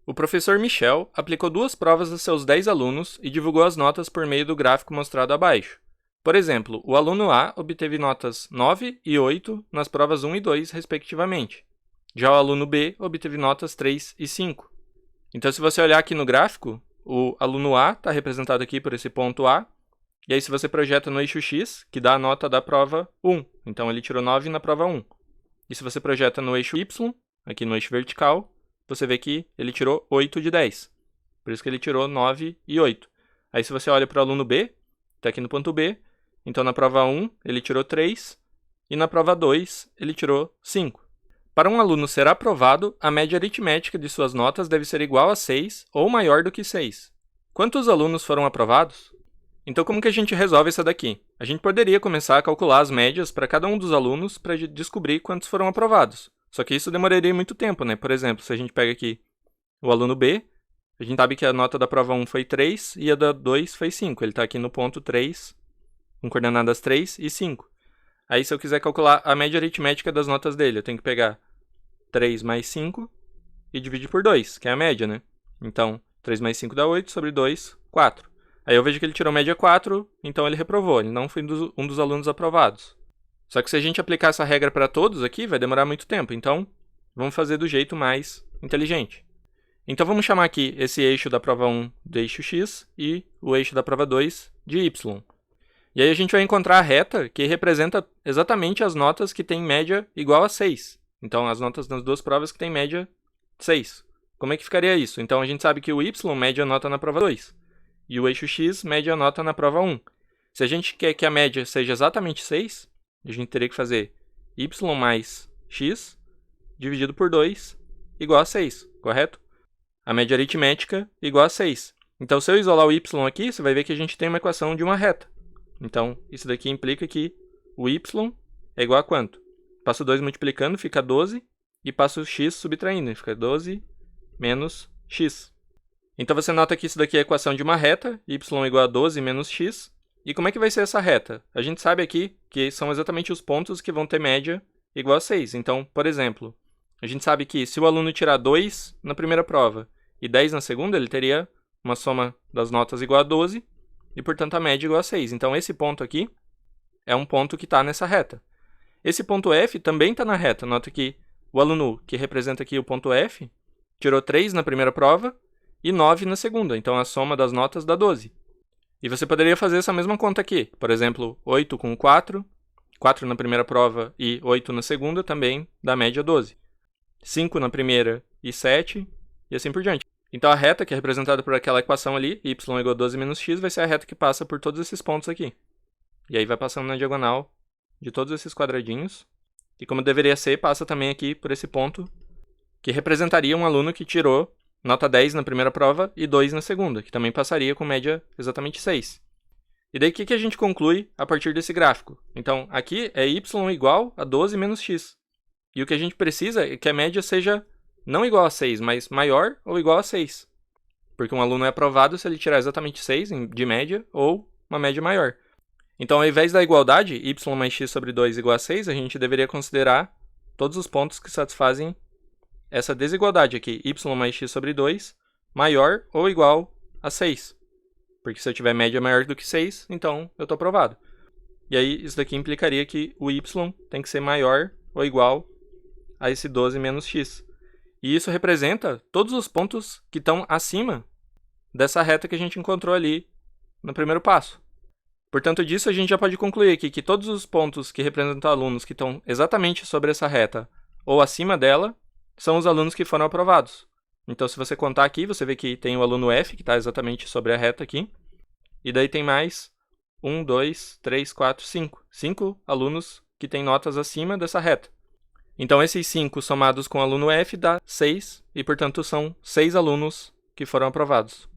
O professor Michel aplicou 2 provas a seus 10 alunos e divulgou as notas por meio do gráfico mostrado abaixo. Por exemplo, o aluno A obteve notas 9 e 8 nas provas 1 e 2, respectivamente. Já o aluno B obteve notas 3 e 5. Então, se você olhar aqui no gráfico, o aluno A está representado aqui por esse ponto A, e aí se você projeta no eixo X, que dá a nota da prova 1, então ele tirou 9 na prova 1. E se você projeta no eixo Y, aqui no eixo vertical, você vê que ele tirou 8 de 10. Por isso que ele tirou 9 e 8. Aí se você olha para o aluno B, está aqui no ponto B, então na prova 1 ele tirou 3 e na prova 2 ele tirou 5. Para um aluno ser aprovado, a média aritmética de suas notas deve ser igual a 6 ou maior do que 6. Quantos alunos foram aprovados? Então como que a gente resolve essa daqui? A gente poderia começar a calcular as médias para cada um dos alunos para descobrir quantos foram aprovados. Só que isso demoraria muito tempo, né? Por exemplo, se a gente pega aqui o aluno B, a gente sabe que a nota da prova 1 foi 3 e a da 2 foi 5. Ele está aqui no ponto 3, com coordenadas 3 e 5. Aí se eu quiser calcular a média aritmética das notas dele, eu tenho que pegar 3 mais 5 e dividir por 2, que é a média, né? Então, 3 mais 5 dá 8, sobre 2, 4. Aí eu vejo que ele tirou média 4, então ele reprovou, ele não foi um dos alunos aprovados. Só que se a gente aplicar essa regra para todos aqui, vai demorar muito tempo, então vamos fazer do jeito mais inteligente. Então vamos chamar aqui esse eixo da prova 1 de eixo X e o eixo da prova 2 de Y. E aí a gente vai encontrar a reta que representa exatamente as notas que têm média igual a 6. Então as notas das duas provas que têm média 6. Como é que ficaria isso? Então a gente sabe que o Y mede a nota na prova 2 e o eixo X mede a nota na prova 1. Se a gente quer que a média seja exatamente 6, a gente teria que fazer y mais x dividido por 2 igual a 6, correto? A média aritmética igual a 6. Então, se eu isolar o y aqui, você vai ver que a gente tem uma equação de uma reta. Então, isso daqui implica que o y é igual a quanto? Passo 2 multiplicando, fica 12, e passo o x subtraindo, fica 12 menos x. Então, você nota que isso daqui é a equação de uma reta, y igual a 12 menos x. E como é que vai ser essa reta? A gente sabe aqui que são exatamente os pontos que vão ter média igual a 6. Então, por exemplo, a gente sabe que se o aluno tirar 2 na primeira prova e 10 na segunda, ele teria uma soma das notas igual a 12 e, portanto, a média igual a 6. Então, esse ponto aqui é um ponto que está nessa reta. Esse ponto F também está na reta. Nota que o aluno que representa aqui o ponto F tirou 3 na primeira prova e 9 na segunda. Então, a soma das notas dá 12. E você poderia fazer essa mesma conta aqui. Por exemplo, 8 com 4, 4 na primeira prova e 8 na segunda também dá média 12. 5 na primeira e 7, e assim por diante. Então a reta, que é representada por aquela equação ali, y igual a 12 menos x, vai ser a reta que passa por todos esses pontos aqui. E aí vai passando na diagonal de todos esses quadradinhos. E como deveria ser, passa também aqui por esse ponto, que representaria um aluno que tirou nota 10 na primeira prova e 2 na segunda, que também passaria com média exatamente 6. E daí o que a gente conclui a partir desse gráfico? Então, aqui é y igual a 12 menos x. E o que a gente precisa é que a média seja não igual a 6, mas maior ou igual a 6. Porque um aluno é aprovado se ele tirar exatamente 6 de média ou uma média maior. Então, ao invés da igualdade, y mais x sobre 2 igual a 6, a gente deveria considerar todos os pontos que satisfazem essa desigualdade aqui, y mais x sobre 2, maior ou igual a 6. Porque se eu tiver média maior do que 6, então eu estou aprovado. E aí, isso daqui implicaria que o y tem que ser maior ou igual a esse 12 menos x. E isso representa todos os pontos que estão acima dessa reta que a gente encontrou ali no primeiro passo. Portanto, disso a gente já pode concluir aqui que todos os pontos que representam alunos que estão exatamente sobre essa reta ou acima dela são os alunos que foram aprovados. Então, se você contar aqui, você vê que tem o aluno F, que está exatamente sobre a reta aqui. E daí tem mais 1, 2, 3, 4, 5. 5 alunos que têm notas acima dessa reta. Então, esses 5 somados com o aluno F dá 6, e, portanto, são 6 alunos que foram aprovados.